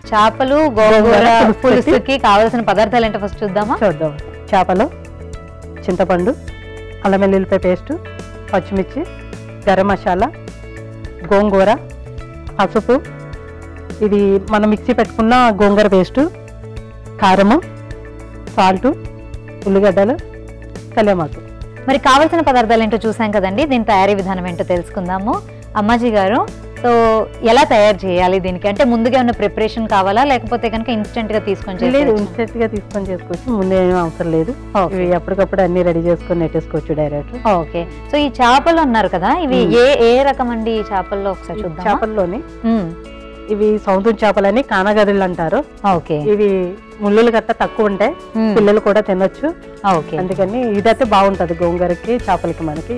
చేపలు గోంగూర పులుసుకి కావాల్సిన పదార్థాలు ఏంటో ఫస్ట్ చూద్దాం. చేపలు, చింతపండు, అల్లం వెల్లుల్లిపాయ పేస్టు, పచ్చిమిర్చి, గరం మసాలా, గోంగూర, పసుపు, ఇది మనం మిక్సీ పెట్టుకున్న గోంగూర పేస్టు, కారము, సాల్టు, ఉల్లిగడ్డలు, కళ్యామాకు. మరి కావాల్సిన పదార్థాలు ఏంటో చూసాం కదండి. దీని తయారీ విధానం ఏంటో తెలుసుకుందాము. అమ్మాజీ గారు, సో ఎలా తయారు చేయాలి దీనికి? అంటే ముందుగా ఏమైనా ప్రిపరేషన్ కావాలా, లేకపోతే కనుక ఇన్స్టెంట్ గా తీసుకొని? లేదు, ఇన్స్టెంట్ గా తీసుకొని చేసుకోవచ్చు, ముందే ఏమీ అవసరం లేదు. ఇవి అప్పటికప్పుడు అన్ని రెడీ చేసుకొని నెట్టేసుకోవచ్చు డైరెక్ట్. ఓకే. సో ఈ చేపలు అన్నారు కదా, ఇవి ఏ రకం అండి ఈ చేపల్లో? ఒకసారి చూద్దాం. చేపల్లోని ఇవి సముద్రం చేపలని కానగదులు అంటారు. ఓకే. ఇవి ముళ్ళులు గట్ట తక్కువ ఉంటాయి, పిల్లలు కూడా తినొచ్చు. ఓకే. అందుకని ఇదైతే బాగుంటది గోంగూరకి, చేపలకి. మనకి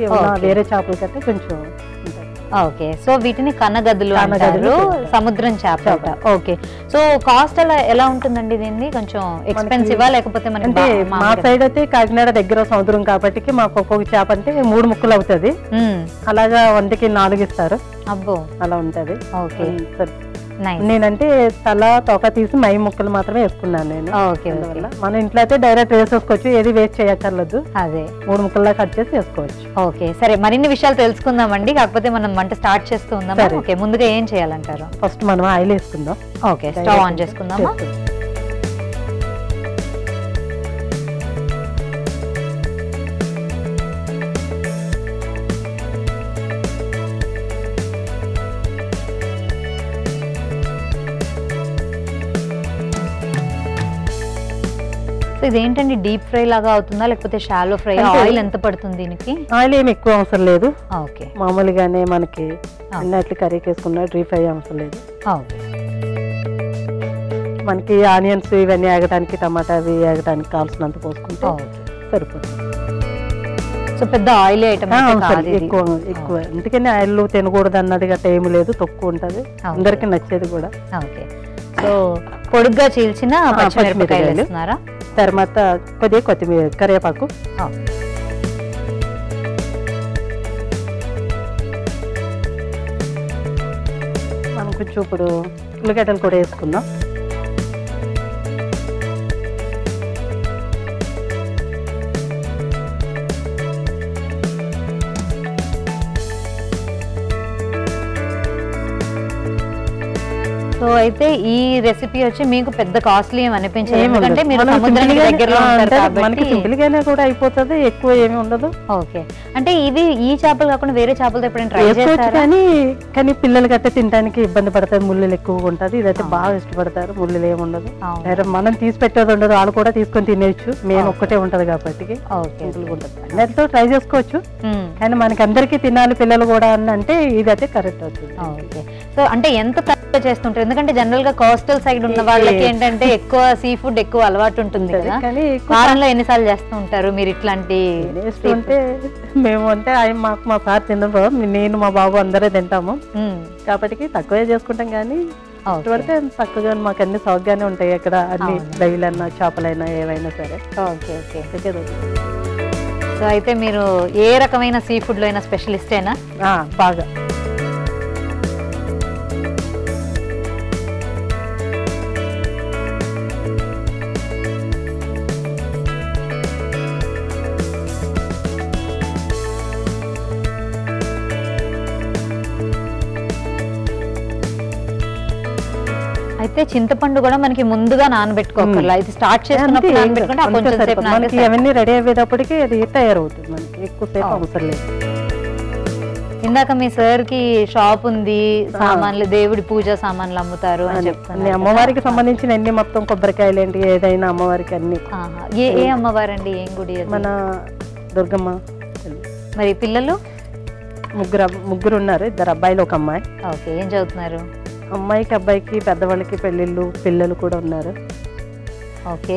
వేరే చేపల కంటే కొంచెం ఉంటుంది. ఓకే. సో వీటిని కనగదులు అంటారు, సముద్రం చేప. ఓకే. సో కాస్ట్ ఎలా ఉంటుందండి దీన్ని? కొంచెం ఎక్స్పెన్సివా లేకపోతే అంటే మా సైడ్ అయితే కాకినాడ దగ్గర సముద్రం కాబట్టి మాకు ఒక్కొక్క చేప అంటే 3 ముక్కలు అవుతుంది. అలాగా 100కి 4 ఇస్తారు. అబ్బో, అలా ఉంటది. ఓకే. నేనంటే తల తోక తీసి 9 ముక్కలు మాత్రమే వేసుకున్నాను నేను. మన ఇంట్లో అయితే డైరెక్ట్ వేసేసుకోవచ్చు, ఏది వేస్ట్ చేయక్కర్లేదు. అదే 3 ముక్కల్లా కట్ చేసి వేసుకోవచ్చు. ఓకే, సరే. మరిన్ని విషయాలు తెలుసుకుందామండి, కాకపోతే మనం వంట స్టార్ట్ చేస్తూ ఉందాం. ఓకే, ముందుగా ఏం చేయాలంటారు? ఫస్ట్ మనం ఆయిల్ వేసుకుందాం. ఓకే, స్టవ్ ఆన్ చేసుకుందామా? ఇదేంటండి, డీప్ ఫ్రై లాగా అవుతుందా లేకపోతే షాలో ఫ్రై? ఆయిల్ ఎంత పడుతుంది దీనికి? ఆయిల్ ఏమి ఎక్కువ అవసరం లేదు. ఓకే. మామూలుగానే మనకి అన్నట్లు కర్రీకి వేసుకున్న డీప్ ఫ్రై అవసరం లేదు. ఓకే. మనకి ఆనియన్స్ ఇవన్నీ ఆగటానికి, టమాటా అవి ఆగటానికి కావాల్సినంత పోసుకుంటే సరిపోతుంది. సో పెద్ద ఆయిల్ ఐటమ్ ఎక్కువ ఎందుకని ఆయిల్ తినకూడదు అన్నది గట్రా ఏమి లేదు, తక్కువ ఉంటది, అందరికి నచ్చేది కూడా. ఓకే. సో పొడుగ్గా చీల్చిన పచ్చిమిరపకాయలు వేస్తున్నారా? తర్వాత కొద్దిగా కొత్తిమీర, కరివేపాకు. మనం కొంచెం ఇప్పుడు ఉల్లిగడ్డలు కూడా వేసుకుందాం. సో అయితే ఈ రెసిపీ వచ్చి మీకు పెద్ద కాస్ట్లీ ఏమి అనిపించదు, ఎందుకంటే మీరు సముద్రానికి దగ్గరలో ఉంటారు కాబట్టి సింపుల్ గానే కూడా అయిపోతుంది, ఎక్కువ ఏమి ఉండదు. ఓకే. అంటే ఇవి ఈ చేపలు కాకుండా వేరే చేపలతో ఎప్పుడైనా ట్రై చేస్తారా? కానీ పిల్లలకి అయితే తినడానికి ఇబ్బంది పడతాయి, ముళ్ళులు ఎక్కువగా ఉంటది. ఇదైతే బాగా ఇష్టపడతారు, ముళ్ళులు ఏమి ఉండదు. మనం తీసి పెట్టేది ఉండదు, వాళ్ళు కూడా తీసుకొని తినేయచ్చు. మెయిన్ ఒక్కటే ఉంటది కాబట్టి సింపుల్ ఉంటది. అన్నిటితో ట్రై చేసుకోవచ్చు, కానీ మనకి అందరికీ తినాలి పిల్లలు కూడా అని అంటే ఇదైతే కరెక్ట్ అవుతుంది. ఓకే. సో అంటే ఎంత తక్కువ చేస్తుంటారు? ఎందుకంటే జనరల్ గా కోస్టల్ సైడ్ ఉన్న వాళ్ళకి ఏంటంటే ఎక్కువ సీ ఫుడ్ ఎక్కువ అలవాటు ఉంటుంది కదా. వారంలో ఎన్నిసార్లు చేస్తూ ఉంటారు మీరు ఇట్లాంటి? అంటే మేము అంటే మాకు మా సార్ తినరు, నేను మా బాబు అందరే తింటాము కాబట్టి తక్కువే చేసుకుంటాం. కానీ ఇటువరకు తక్కువగా మాకు అన్ని సౌకర్యాన్ని ఉంటాయి అక్కడ, అన్ని రొయ్యలన్నా చేపలైనా ఏవైనా సరే. ఓకే. ఓకే. సో అయితే మీరు ఏ రకమైన సీ ఫుడ్ లో అయినా స్పెషలిస్టేనా? బాగా. అయితే చింతపండు కూడా మనకి ముందుగా నానబెట్టుకోవాలి, అయితే స్టార్ట్ చేసినప్పుడు నానబెట్టుకుంటే అవన్నీ రెడీ అయ్యేటప్పటికి అది తయారవుతుంది, మనకి ఎక్కువసేపు అవసరం లేదు. ఇందాక మీ సార్ కి షాప్ ఉంది, సామాన్లు దేవుడి పూజ సామాన్లు అమ్ముతారు అని చెప్తాను. అమ్మవారికి సంబంధించిన అన్ని, మొత్తం కొబ్బరికాయలు ఏంటి ఏదైనా అమ్మవారికి అన్ని. ఏ అమ్మవారండి? ఏం గుడి? మన దుర్గమ్మ. మరి పిల్లలు? ముగ్గురు ఉన్నారు, 2 అబ్బాయిలు 1 అమ్మాయి. ఓకే. ఏం చదువుతున్నారు? అమ్మాయికి అబ్బాయికి పెద్దవాళ్ళకి పెళ్ళిళ్ళు, పిల్లలు కూడా ఉన్నారు. ఓకే.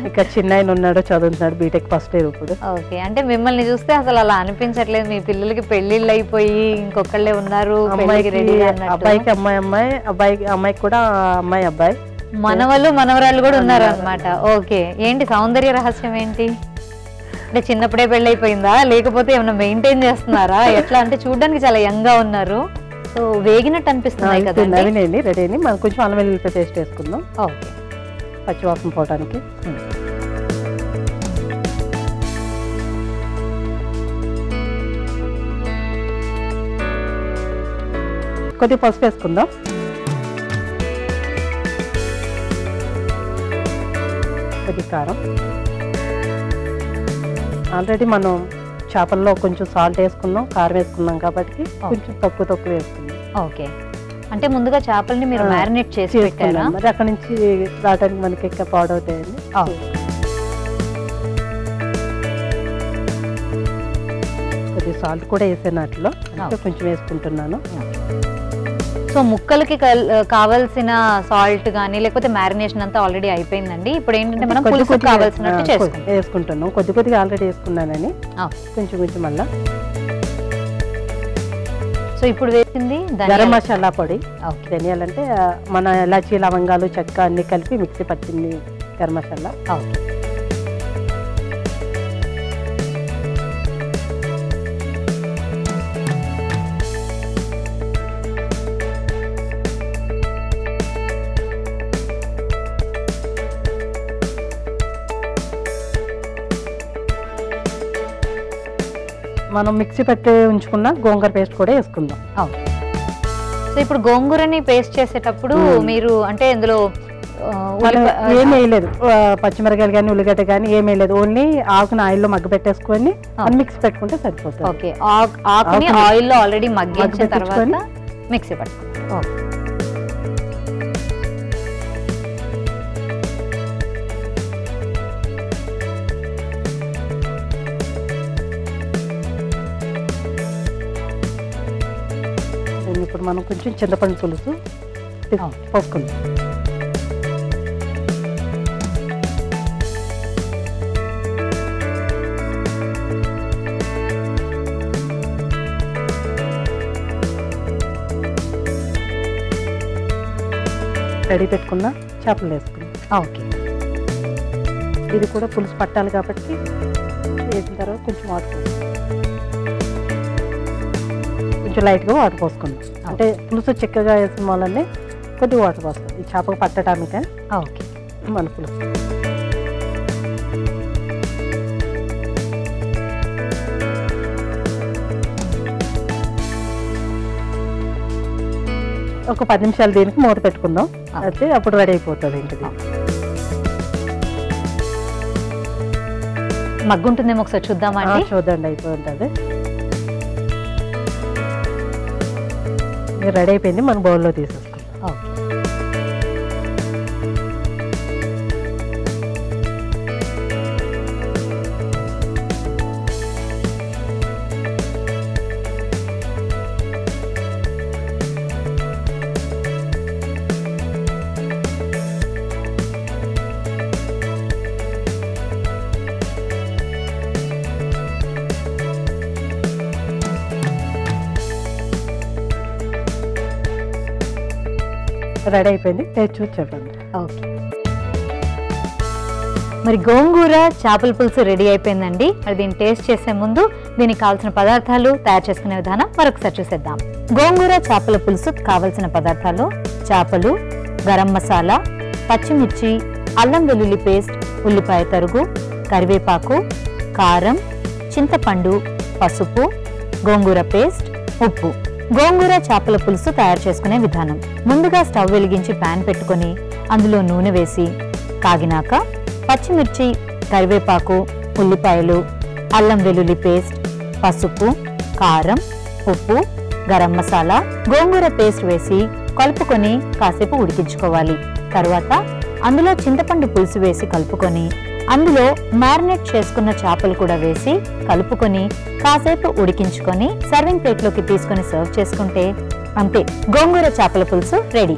ఇక్కడ చిన్న ఆయన ఉన్నాడు, చదువుతున్నాడు, బీటెక్ ఫస్ట్ ఇయర్ ఇప్పుడు. ఓకే. అంటే మిమ్మల్ని చూస్తే అసలు అలా అనిపించట్లేదు, మీ పిల్లలకి పెళ్లిళ్ళు అయిపోయి ఇంకొకళ్ళే ఉన్నారు. అబ్బాయికి అమ్మాయికి కూడా అబ్బాయి, మనవళ్ళు మనవరాళ్ళు కూడా ఉన్నారు అన్నమాట. ఓకే. ఏంటి సౌందర్య రహస్యం ఏంటి? అంటే చిన్నప్పుడే పెళ్ళి అయిపోయిందా, లేకపోతే ఏమైనా మెయింటైన్ చేస్తున్నారా, ఎట్లా? అంటే చూడడానికి చాలా యంగ్ గా ఉన్నారు. సో వేగినట్టు అనిపిస్తున్నాయి కదా? నవినండి, రెడీ అండి. మనం కొంచెం అల్లం వెల్లుల్లి పేస్ట్ వేసుకుందాం. ఓకే, పచ్చివాసన పోవడానికి. కొద్దిగా పసుపు వేసుకుందాం. కొద్ది కారం. ఆల్రెడీ మనం చేపల్లో కొంచెం సాల్ట్ వేసుకున్నాం, కారం వేసుకున్నాం కాబట్టి కొంచెం తక్కువ వేసుకున్నాం. ఓకే, అంటే ముందుగా చేపల్ని మీరు మ్యారినేట్ చేసి పెట్టారా? మరి అక్కడ నుంచి రావడానికి మనకి ఎక్కువ పాడవుతాయండి. కొద్దిగా సాల్ట్ కూడా వేసాను, అట్లో కొంచెం వేసుకుంటున్నాను. సో ముక్కలకి కావాల్సిన సాల్ట్ కానీ లేకపోతే మ్యారినేషన్ అంతా ఆల్రెడీ అయిపోయిందండి. ఇప్పుడు ఏంటంటే మనం పులుసు కావాల్సినట్టు వేసుకుంటున్నాం. కొద్దిగా ఆల్రెడీ వేసుకున్నానని కొంచెం మళ్ళా. సో ఇప్పుడు వేసింది గరం మసాలా పొడి. ధనియాలంటే మన ఇలాచీ, లవంగాలు, చెక్క అన్ని కలిపి మిక్సీ పట్టింది గరం మసాలా. మనం మిక్సీ పెట్టి ఉంచుకున్న గోంగూర పేస్ట్ కూడా వేసుకుందాం. సో ఇప్పుడు గోంగూరని పేస్ట్ చేసేటప్పుడు మీరు అంటే ఇందులో ఏమీ వేయలేదు, పచ్చిమిరకాయలు కానీ ఉల్లిగడ్డ కానీ ఏమీ వేయలేదు. ఓన్లీ ఆకుని ఆయిల్లో మగ్గ పెట్టేసుకొని మిక్సీ పెట్టుకుంటే సరిపోతుంది. ఓకే, ఆకుని ఆయిల్లో ఆల్రెడీ మగ్గించిన తర్వాత మిక్సీ పెట్టుకోండి. ఇప్పుడు మనం కొంచెం చింతపండు పులుసు పోసుకుందాం. రెడీ పెట్టుకున్న చేపలు వేసుకుందాం. ఓకే, ఇది కూడా పులుసు పట్టాలి కాబట్టి వేసిన తర్వాత కొంచెం వాటర్ కొంచెం లైట్గా వాటర్ పోసుకుందాం. అంటే పులుసు చిక్కగా వేసిన వాళ్ళని కొద్దిగా వాటర్ పోస్తాం ఈ చేపకు పట్టడానికి. ఓకే, మన పులుసు ఒక 10 నిమిషాలు దీనికి మూత పెట్టుకుందాం. అయితే అప్పుడు రెడీ అయిపోతుంది. ఇంటిది మగ్గుంటుందేమో ఒకసారి చూద్దామండి. చూద్దండి, అయిపోయి ఉంటుంది. రెడీ అయిపోయింది, మనం బౌల్లో తీసేసుకుందాం. ఓకే, రెడీ అయిపోయింది, టేస్ట్ చూసి చెప్పండి. ఓకే, మరి గోంగూర చేపల పులుసు రెడీ అయిపోయిందండి. మరి దీన్ని టేస్ట్ చేసే ముందు దీనికి కావాల్సిన పదార్థాలు, తయారు చేసుకునే విధానం మరొకసారి చూసేద్దాం. గోంగూర చేపల పులుసు కావలసిన పదార్థాలు: చేపలు, గరం మసాలా, పచ్చిమిర్చి, అల్లం వెల్లుల్లి పేస్ట్, ఉల్లిపాయ తరుగు, కరివేపాకు, కారం, చింతపండు, పసుపు, గోంగూర పేస్ట్, ఉప్పు. గోంగూర చేపల పులుసు తయారు చేసుకునే విధానం: ముందుగా స్టవ్ వెలిగించి ప్యాన్ పెట్టుకొని అందులో నూనె వేసి కాగినాక పచ్చిమిర్చి, కరివేపాకు, ఉల్లిపాయలు, అల్లం వెల్లుల్లి పేస్ట్, పసుపు, కారం, ఉప్పు, గరం మసాలా, గోంగూర పేస్ట్ వేసి కలుపుకొని కాసేపు ఉడికించుకోవాలి. తరువాత అందులో చింతపండు పులుసు వేసి కలుపుకొని అందులో మ్యారినేట్ చేసుకున్న చేపలు కూడా వేసి కలుపుకొని కాసేపు ఉడికించుకొని సర్వింగ్ ప్లేట్లోకి తీసుకొని సర్వ్ చేసుకుంటే అంతే, గోంగూర చేపల పులుసు రెడీ.